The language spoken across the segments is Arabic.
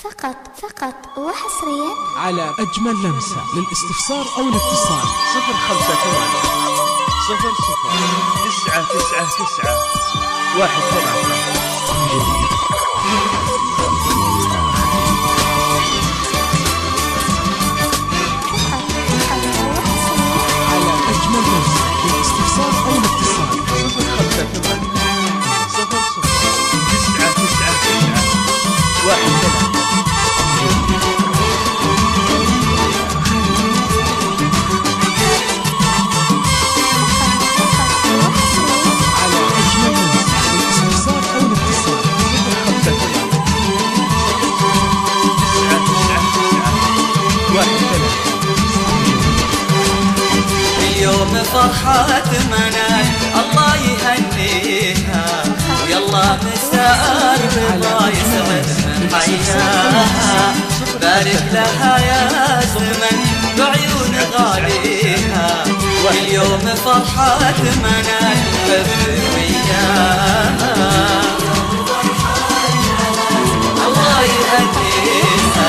فقط وحصريا على أجمل لمسة. للاستفسار أو الاتصال 058 00 999 13. على أجمل لمسة. للاستفسار أو الاتصال 058 00 999 13. على أجمل لمسة. للاستفسار أو الاتصال 058 اليوم فرحة منال الله يهنيها ويلا مساء رضا يسعد من حياها بارك لها يا زمن بعيون غاليها اليوم فرحة منال كبر وياها الله يهنيها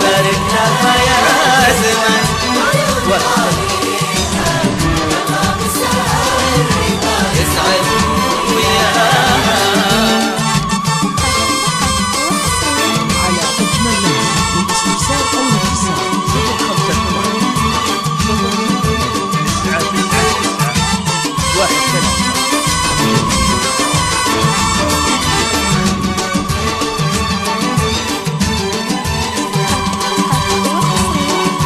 بارك لها يا زمن يسعد وياها على أجمل لمسة. للاستفسار أو الاتصال 058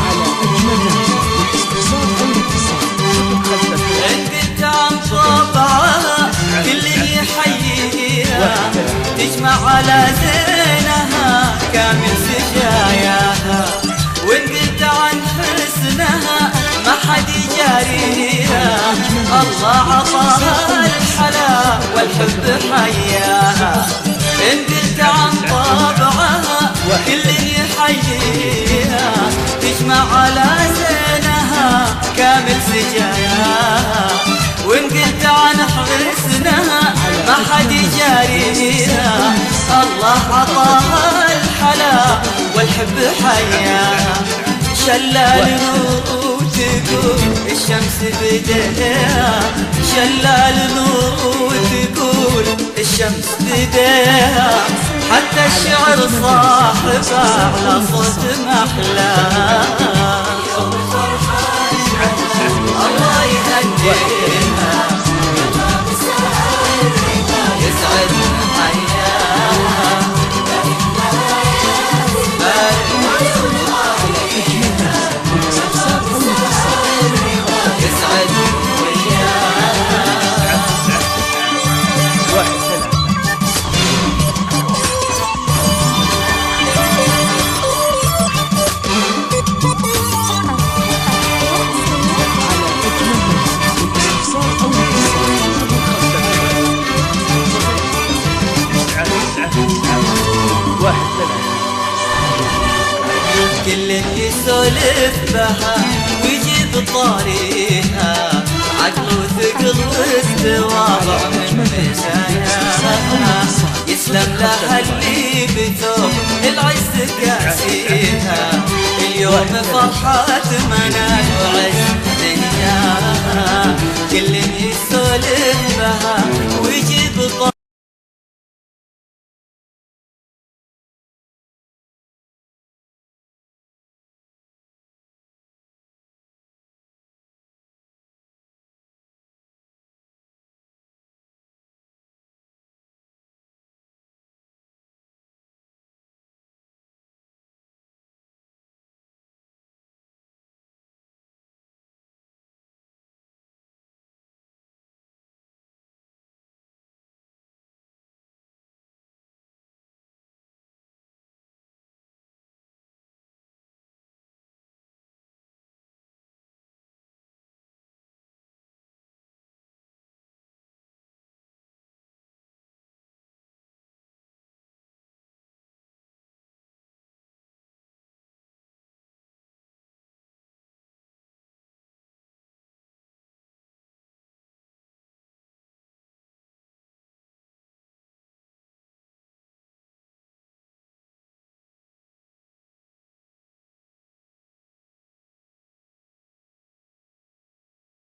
على أجمل لمسة. للاستفسار أو الاتصال انت عن طبعها كل يحييها تجمع على زينها كامل سجاياها وان قلت عن حسنها ما حد يجاريها الله عطاها الحلا والحب حياها ان قلت عن طبعها كل يحييها تجمع على زينها كامل سجاياها وان قلت عن حسنها ما حد يجاريها الله عطاها الحلا والحب حياها شلال نور تقول الشمس بديها شلال نور تقول الشمس بديها حتى الشعر صاحبه على صوت محلاها الله يهديها يسعد حياها يسعد وياها كل يسولف بها ويجيب طاريها عقل وثقل واستواضع من مزاياها يسلم لها اللي بثوب العز كاسيها اليوم فرحة منال وعز دنياها كل يسولف بها ويجيب